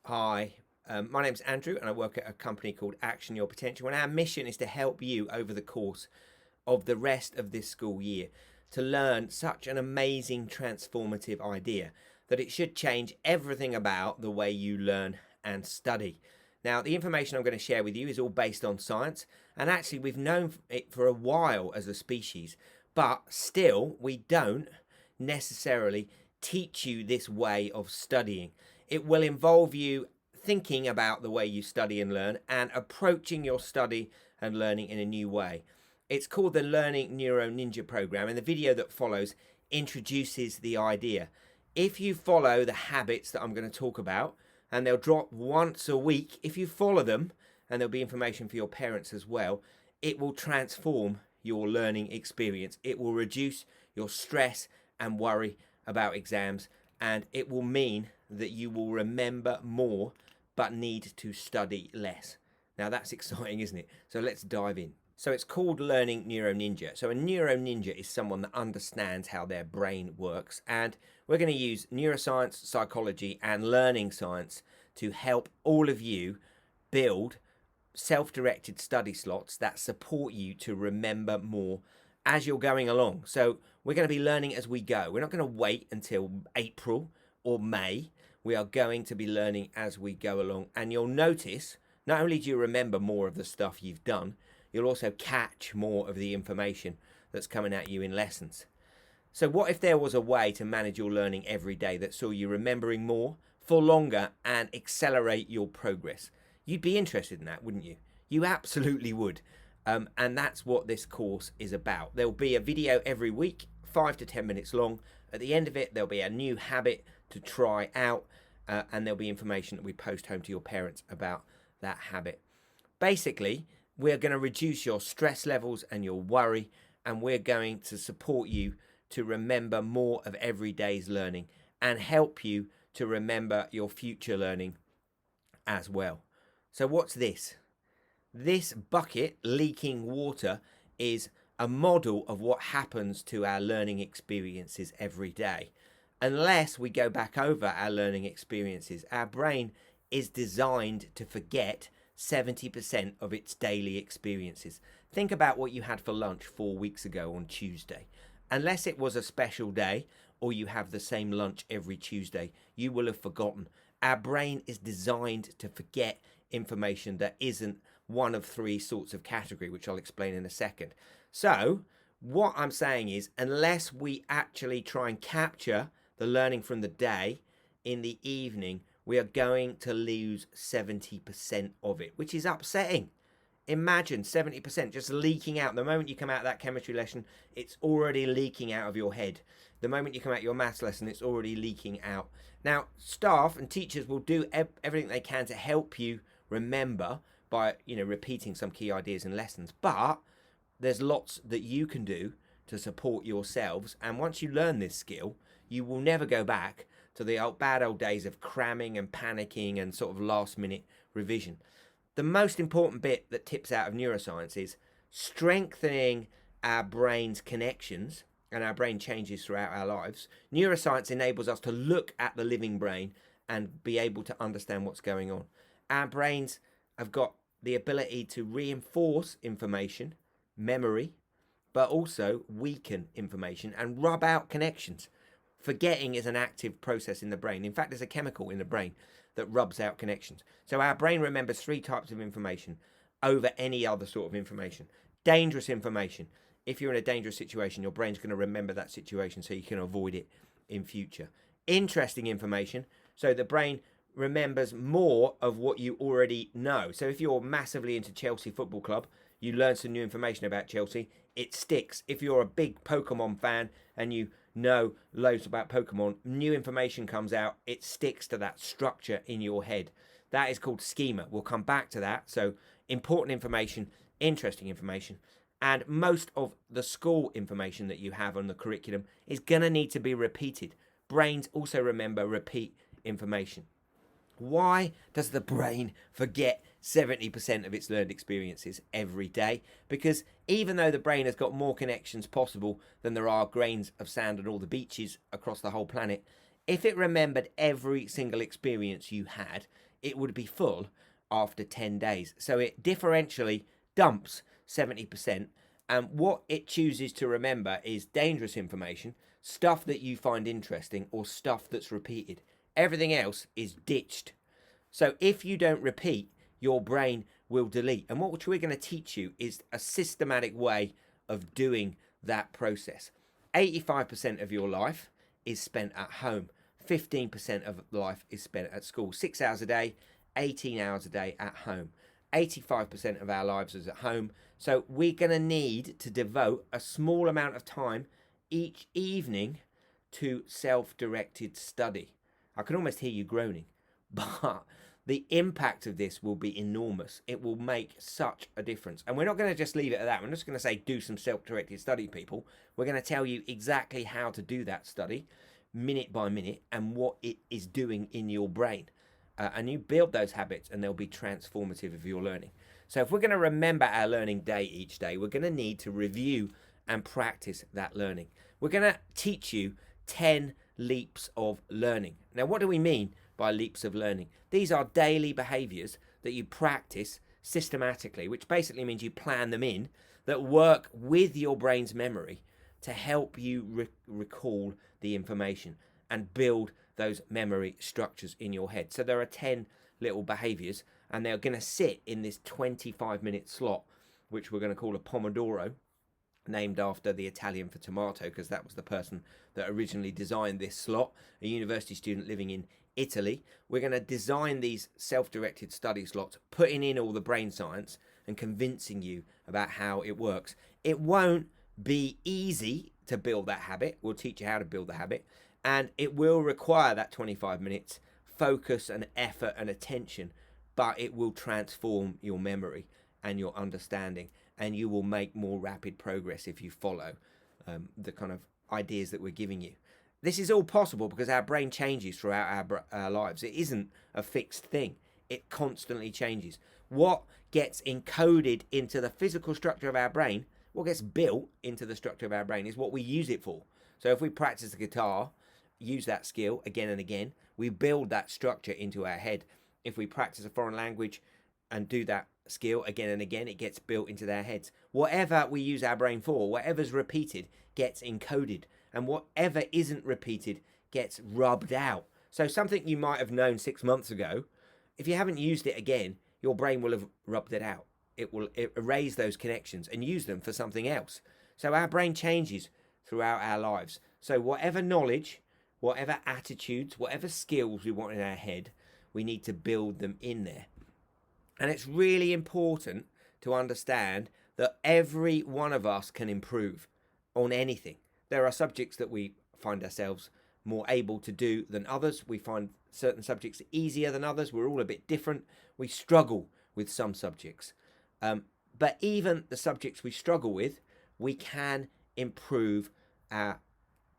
Hi, my name's Andrew and I work at a company called Action Your Potential, and our mission is to help you over the course of the rest of this school year to learn such an amazing transformative idea that it should change everything about the way you learn and study. Now, the information I'm going to share with you is all based on science, and actually we've known it for a while as a species, but still we don't necessarily teach you this way of studying. It will involve you thinking about the way you study and learn and approaching your study and learning in a new way. It's called the Learning Neuro Ninja program, and the video that follows introduces the idea. If you follow the habits that I'm going to talk about, and they'll drop once a week, if you follow them, and there'll be information for your parents as well, it will transform your learning experience. It will reduce your stress and worry about exams, and it will mean that you will remember more but need to study less. Now that's exciting, isn't it? So let's dive in. So it's called Learning Neuro Ninja. So a Neuro Ninja is someone that understands how their brain works, and we're going to use neuroscience, psychology, and learning science to help all of you build self-directed study slots that support you to remember more as you're going along. So we're going to be learning as we go. We're not going to wait until April or May. We are going to be learning as we go along, and you'll notice not only do you remember more of the stuff you've done, you'll also catch more of the information that's coming at you in lessons. So what if there was a way to manage your learning every day that saw you remembering more for longer and accelerate your progress? You'd be interested in that, wouldn't you? You absolutely would. And that's what this course is about. There'll be a video every week, 5 to 10 minutes long. At the end of it, there'll be a new habit to try out, and there'll be information that we post home to your parents about that habit. Basically, we're going to reduce your stress levels and your worry, and we're going to support you to remember more of every day's learning and help you to remember your future learning as well. So what's this? This bucket leaking water is a model of what happens to our learning experiences every day. Unless we go back over our learning experiences, our brain is designed to forget 70% of its daily experiences. Think about what you had for lunch 4 weeks ago on Tuesday. Unless it was a special day or you have the same lunch every Tuesday, you will have forgotten. Our brain is designed to forget information that isn't one of three sorts of category, which I'll explain in a second. So what I'm saying is, unless we actually try and capture the learning from the day in the evening, we are going to lose 70% of it, which is upsetting. Imagine 70% just leaking out. The moment you come out of that chemistry lesson, it's already leaking out of your head. The moment you come out of your maths lesson, it's already leaking out. Now, staff and teachers will do everything they can to help you remember by, repeating some key ideas in lessons. But there's lots that you can do to support yourselves. And once you learn this skill, you will never go back to the bad old days of cramming and panicking and sort of last minute revision. The most important bit that tips out of neuroscience is strengthening our brain's connections, and our brain changes throughout our lives. Neuroscience enables us to look at the living brain and be able to understand what's going on. Our brains have got the ability to reinforce information, memory, but also weaken information and rub out connections. Forgetting is an active process in the brain. In fact, there's a chemical in the brain that rubs out connections. So our brain remembers three types of information over any other sort of information. Dangerous information. If you're in a dangerous situation, your brain's going to remember that situation so you can avoid it in future. Interesting information. So the brain remembers more of what you already know. So if you're massively into Chelsea Football Club, you learn some new information about Chelsea, it sticks. If you're a big Pokemon fan and you know loads about Pokemon, new information comes out, it sticks to that structure in your head. That is called schema. We'll come back to that. So important information, interesting information, and most of the school information that you have on the curriculum is going to need to be repeated. Brains also remember repeat information. Why does the brain forget 70% of its learned experiences every day? Because even though the brain has got more connections possible than there are grains of sand on all the beaches across the whole planet, if it remembered every single experience you had, it would be full after 10 days. So it differentially dumps 70%. And what it chooses to remember is dangerous information, stuff that you find interesting, or stuff that's repeated. Everything else is ditched. So if you don't repeat, your brain will delete. And what we're going to teach you is a systematic way of doing that process. 85% of your life is spent at home. 15% of life is spent at school. 6 hours a day, 18 hours a day at home. 85% of our lives is at home. So we're going to need to devote a small amount of time each evening to self-directed study. I can almost hear you groaning, but the impact of this will be enormous. It will make such a difference. And we're not going to just leave it at that. We're not just going to say do some self-directed study, people. We're going to tell you exactly how to do that study, minute by minute, and what it is doing in your brain. And you build those habits and they'll be transformative of your learning. So if we're going to remember our learning day each day, we're going to need to review and practice that learning. We're going to teach you 10 leaps of learning. Now, what do we mean by leaps of learning? These are daily behaviors that you practice systematically, which basically means you plan them in, that work with your brain's memory to help you recall the information and build those memory structures in your head. So there are 10 little behaviors, and they're going to sit in this 25-minute slot, which we're going to call a Pomodoro, named after the Italian for tomato, because that was the person that originally designed this slot, a university student living in Italy. We're going to design these self-directed study slots, putting in all the brain science and convincing you about how it works. It won't be easy to build that habit. We'll teach you how to build the habit, and it will require that 25 minutes focus and effort and attention, but it will transform your memory and your understanding, and you will make more rapid progress if you follow the kind of ideas that we're giving you. This is all possible because our brain changes throughout our lives. It isn't a fixed thing. It constantly changes. What gets encoded into the physical structure of our brain, what gets built into the structure of our brain, is what we use it for. So if we practice the guitar, use that skill again and again, we build that structure into our head. If we practice a foreign language and do that skill again and again, it gets built into their heads. Whatever we use our brain for, whatever's repeated gets encoded, and whatever isn't repeated gets rubbed out. So something you might have known 6 months ago, if you haven't used it again, your brain will have rubbed it out. It will erase those connections and use them for something else. So our brain changes throughout our lives. So whatever knowledge, whatever attitudes, whatever skills we want in our head, we need to build them in there. And it's really important to understand that every one of us can improve on anything. There are subjects that we find ourselves more able to do than others. We find certain subjects easier than others. We're all a bit different. We struggle with some subjects. But even the subjects we struggle with, we can improve our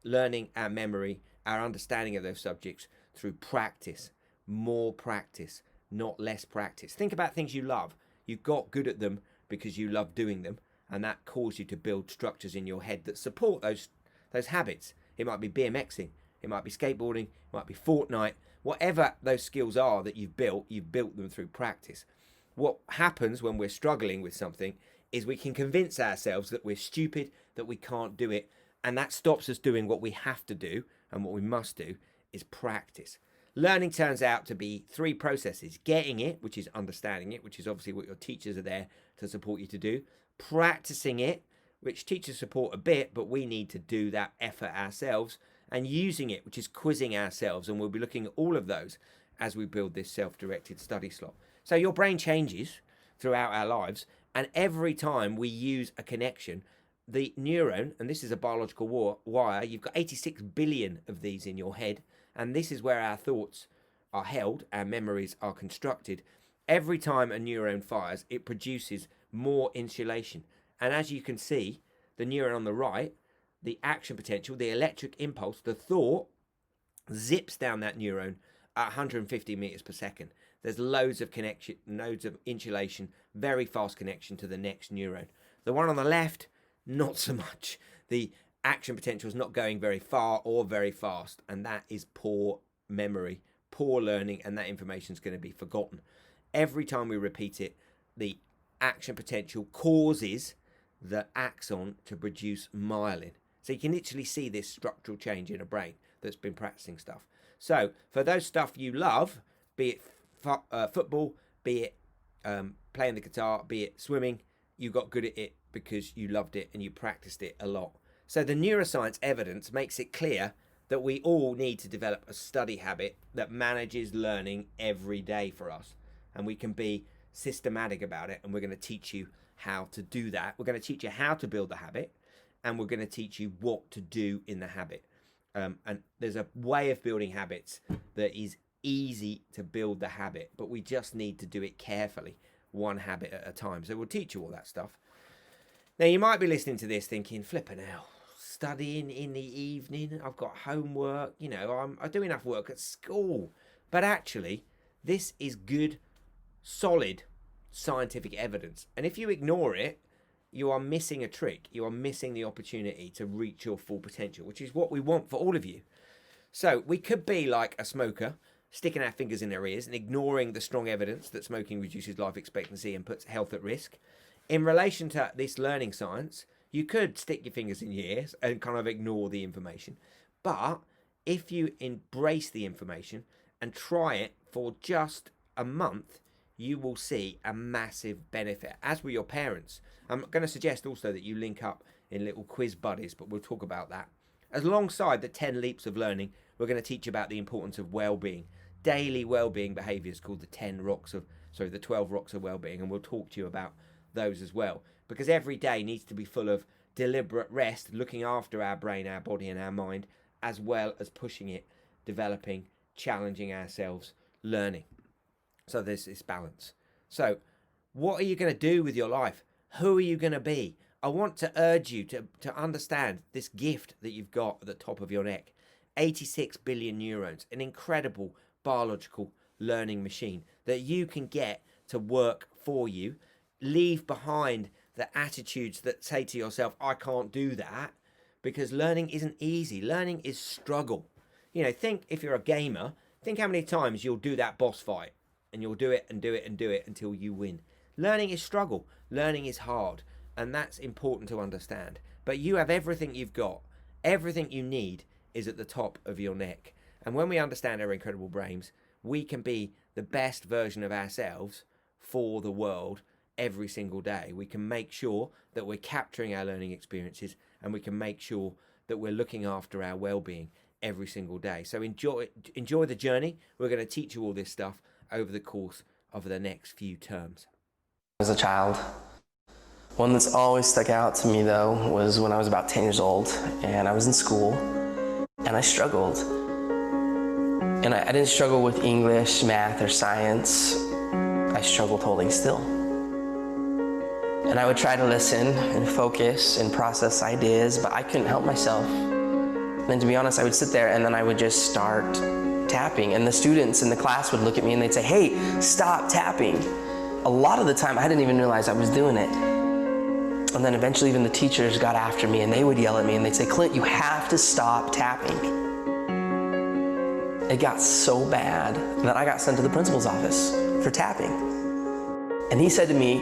learning, our memory, our understanding of those subjects through practice, more practice, not less practice. Think about things you love. You got good at them because you love doing them, and that caused you to build structures in your head that support those habits. It might be BMXing, it might be skateboarding, it might be Fortnite. Whatever those skills are that you've built them through practice. What happens when we're struggling with something is we can convince ourselves that we're stupid, that we can't do it, and that stops us doing what we have to do, and what we must do is practice. Learning turns out to be 3 processes. Getting it, which is understanding it, which is obviously what your teachers are there to support you to do. Practicing it, which teachers support a bit, but we need to do that effort ourselves. And using it, which is quizzing ourselves. And we'll be looking at all of those as we build this self-directed study slot. So your brain changes throughout our lives. And every time we use a connection, the neuron, and this is a biological wire, you've got 86 billion of these in your head. And this is where our thoughts are held, our memories are constructed. Every time a neuron fires, it produces more insulation. And as you can see, the neuron on the right, the action potential, the electric impulse, the thought zips down that neuron at 150 meters per second. There's loads of connection, loads of insulation, very fast connection to the next neuron. The one on the left, not so much. The action potential is not going very far or very fast, and that is poor memory, poor learning, and that information is going to be forgotten. Every time we repeat it, the action potential causes the axon to produce myelin. So you can literally see this structural change in a brain that's been practicing stuff. So for those stuff you love, be it football, be it playing the guitar, be it swimming, you got good at it because you loved it and you practiced it a lot. So the neuroscience evidence makes it clear that we all need to develop a study habit that manages learning every day for us. And we can be systematic about it, and we're going to teach you how to do that. We're going to teach you how to build the habit, and we're going to teach you what to do in the habit. And there's a way of building habits that is easy to build the habit, but we just need to do it carefully, one habit at a time. So we'll teach you all that stuff. Now, you might be listening to this thinking, flipping hell, studying in the evening, I've got homework, you know, I do enough work at school. But actually, this is good, solid scientific evidence. And if you ignore it, you are missing a trick. You are missing the opportunity to reach your full potential, which is what we want for all of you. So we could be like a smoker, sticking our fingers in their ears and ignoring the strong evidence that smoking reduces life expectancy and puts health at risk. In relation to this learning science, you could stick your fingers in your ears and kind of ignore the information. But if you embrace the information and try it for just a month, you will see a massive benefit, as will your parents. I'm going to suggest also that you link up in little quiz buddies, but we'll talk about that. Alongside the 10 leaps of learning, we're going to teach about the importance of well-being, daily well-being behaviors called the 12 rocks of well-being, and we'll talk to you about those as well, because every day needs to be full of deliberate rest, looking after our brain, our body and our mind, as well as pushing it, developing, challenging ourselves, learning. So there's this balance. So what are you going to do with your life? Who are you going to be? I want to urge you to understand this gift that you've got at the top of your neck. 86 billion neurons, an incredible biological learning machine that you can get to work for you. Leave behind the attitudes that say to yourself, I can't do that, because learning isn't easy. Learning is struggle. You know, think if you're a gamer, think how many times you'll do that boss fight and you'll do it and do it and do it until you win. Learning is struggle. Learning is hard. And that's important to understand. But you have everything you've got. Everything you need is at the top of your neck. And when we understand our incredible brains, we can be the best version of ourselves for the world every single day. We can make sure that we're capturing our learning experiences, and we can make sure that we're looking after our well-being every single day. So enjoy the journey. We're going to teach you all this stuff over the course of the next few terms. As a child, one that's always stuck out to me though was when I was about 10 years old and I was in school and I struggled. And I didn't struggle with English, math, or science. I struggled holding still. And I would try to listen and focus and process ideas, but I couldn't help myself. And to be honest, I would sit there and then I would just start tapping. And the students in the class would look at me and they'd say, hey, stop tapping. A lot of the time, I didn't even realize I was doing it. And then eventually even the teachers got after me and they would yell at me and they'd say, Clint, you have to stop tapping. It got so bad that I got sent to the principal's office for tapping. And he said to me,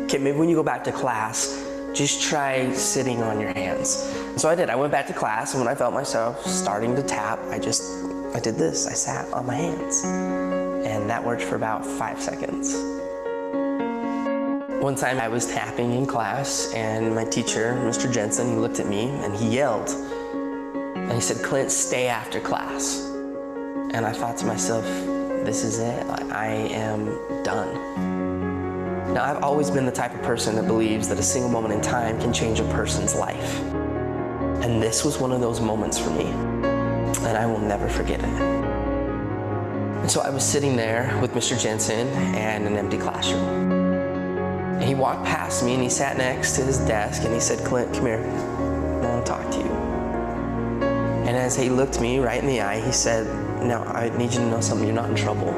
okay, maybe when you go back to class, just try sitting on your hands. And so I did. I went back to class, and when I felt myself starting to tap, I did this. I sat on my hands. And that worked for about 5 seconds. One time I was tapping in class, and my teacher, Mr. Jensen, he looked at me and he yelled. And he said, Clint, stay after class. And I thought to myself, this is it. I am done. Now, I've always been the type of person that believes that a single moment in time can change a person's life. And this was one of those moments for me. And I will never forget it. And so I was sitting there with Mr. Jensen and an empty classroom. And he walked past me and he sat next to his desk and he said, Clint, come here. I want to talk to you. And as he looked me right in the eye, he said, now I need you to know something. You're not in trouble.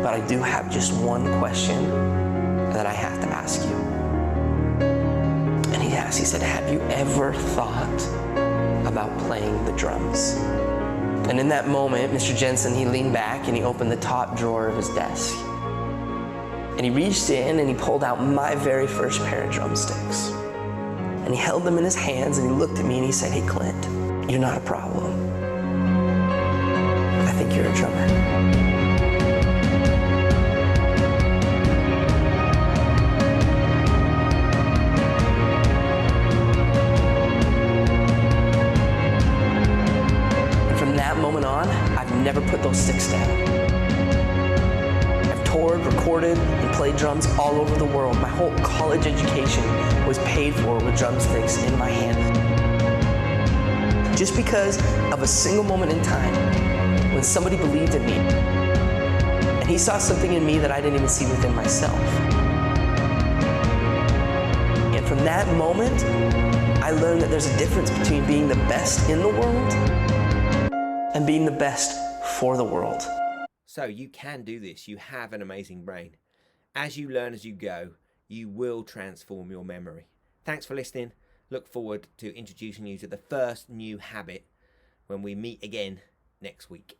But I do have just one question that I have to ask you. And he asked, he said, have you ever thought about playing the drums? And in that moment, Mr. Jensen, he leaned back and he opened the top drawer of his desk. And he reached in and he pulled out my very first pair of drumsticks. And he held them in his hands and he looked at me and he said, "Hey, Clint, you're not a problem. I think you're a drummer." I've never put those sticks down. I've toured, recorded, and played drums all over the world. My whole college education was paid for with drumsticks in my hand. Just because of a single moment in time when somebody believed in me, and he saw something in me that I didn't even see within myself. And from that moment, I learned that there's a difference between being the best in the world and being the best for the world. So you can do this. You have an amazing brain. As you learn as you go, you will transform your memory. Thanks for listening. Look forward to introducing you to the first new habit when we meet again next week.